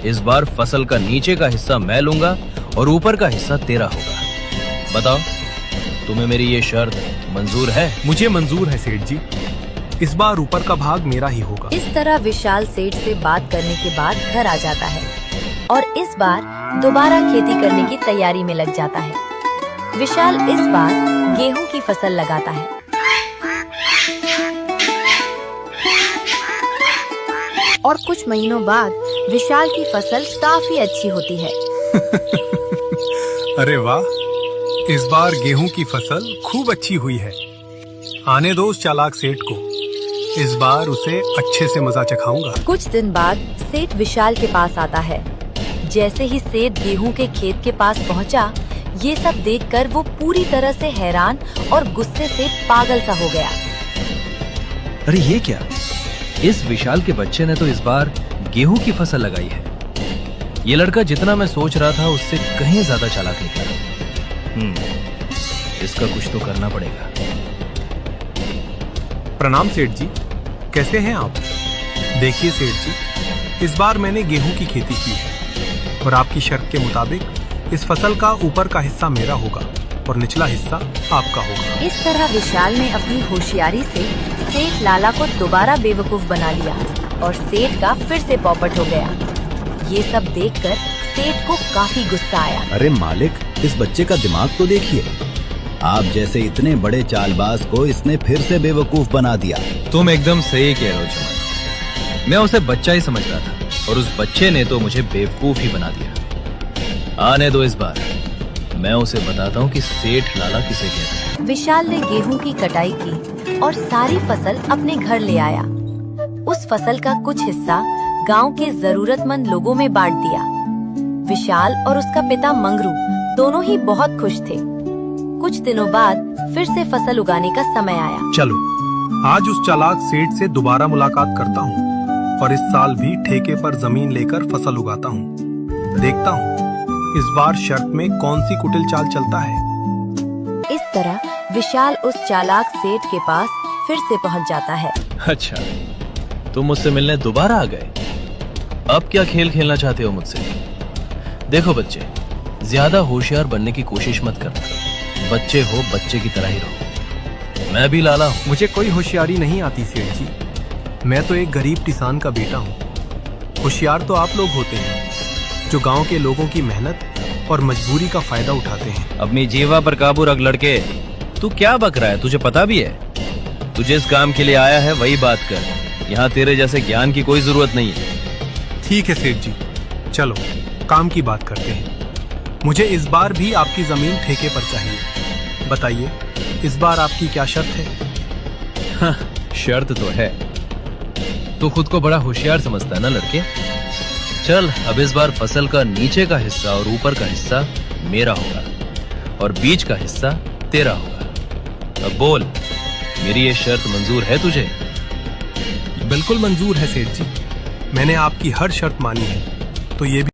इस बार फसल का नीचे का हिस्सा मैं लूंगा और ऊपर का हिस्सा तेरा होगा। बताओ, तुम्हें मेरी ये शर्त मंजूर है? मुझे मंजूर है सेठ जी। इस बार ऊपर का भाग मेरा ही होगा। इस तरह विशाल सेठ से बात करने के बाद घर आ जाता है और इस बार दोबारा खेती करने की तैयारी में लग जाता है। विशाल इस बार गेहूं की फसल लगाता है। और कुछ महीनों बाद विशाल की फसल काफी अच्छी होती है। अरे वाह, इस बार गेहूं की फसल खूब अच्छी हुई है। आने दो उस चालाक सेठ को, इस बार उसे अच्छे से मजा चखाऊंगा। कुछ दिन बाद सेठ विशाल के पास आता है। जैसे ही सेठ गेहूं के खेत के पास पहुंचा, ये सब देखकर वो पूरी तरह से हैरान और गुस्से से पागल सा हो गया। अरे ये क्या? इस विशाल के बच्चे ने तो इस बार गेहूं की फसल लगाई है। ये लड़का जितना मैं सोच रहा था उससे कहीं ज्यादा चालाक निकला। इसका कुछ तो करना पड़ेगा। प्रणाम सेठ जी, कैसे हैं आप? देखिए सेठ जी, इस बार मैंने गेहूं की खेती की है और आपकी शर्त के मुताबिक इस फसल का ऊपर का हिस्सा मेरा होगा और निचला हिस्सा आपका होगा। इस तरह विशाल ने अपनी होशियारी से सेठ लाला को दोबारा बेवकूफ बना लिया और सेठ का फिर से पौपट हो गया। ये सब देखकर सेठ को काफी गुस्सा आया। अरे मालिक, इस बच्चे का दिमाग तो देखिए। आप जैसे इतने बड़े चालबाज को इसने फिर से बेवकूफ बना दिया। तुम एकदम सही कह रहे हो चमन। मैं उसे बच्चा ही समझ रहा था और उस बच्चे ने तो मुझे बेवकूफ ही बना दिया। आने दो, इस बार मैं उसे बताता हूँ कि सेठ लाला किसे कहते हैं। विशाल ने गेहूं की कटाई की और सारी फसल अपने घर ले आया। उस फसल का कुछ हिस्सा गांव के जरूरतमंद लोगों में बांट दिया। विशाल और उसका पिता मंगरू दोनों ही बहुत खुश थे। कुछ दिनों बाद फिर से फसल उगाने का समय आया। चलो, आज उस चालाक सेठ से दोबारा मुलाकात करता हूँ और इस साल भी ठेके पर जमीन लेकर फसल उगाता हूँ। देखता हूँ इस बार शर्त में कौन सी कुटिल चाल चलता है। इस तरह विशाल उस चालाक सेठ के पास फिर से पहुंच जाता है। अच्छा, तुम मुझसे मिलने दोबारा आ गए। अब क्या खेल खेलना चाहते हो मुझसे? देखो बच्चे, ज्यादा होशियार बनने की कोशिश मत करना। बच्चे हो, बच्चे की तरह ही रहो। मैं भी लाला हूँ। मुझे कोई होशियारी नहीं आती सेठ जी। मैं तो एक गरीब किसान का बेटा हूँ। होशियार तो आप लोग होते हैं जो गांव के लोगों की मेहनत और मजबूरी का फायदा उठाते हैं। अपनी जीवा पर काबू रख लड़के। तू क्या बक रहा है? तुझे पता भी है तू जिस काम के लिए आया है वही बात कर। यहाँ तेरे जैसे ज्ञान की कोई जरूरत नहीं है। ठीक है सेठ जी, चलो काम की बात करते हैं। मुझे इस बार भी आपकी जमीन ठेके पर चाहिए। बताइए, इस बार आपकी क्या शर्त है? हाँ, शर्त तो है। तू खुद को बड़ा होशियार समझता है ना लड़के। चल, अब इस बार फसल का नीचे का हिस्सा और ऊपर का हिस्सा मेरा होगा और बीच का हिस्सा तेरा होगा। अब बोल, मेरी ये शर्त मंजूर है तुझे? बिल्कुल मंजूर है सेठ जी। मैंने आपकी हर शर्त मानी है, तो ये भी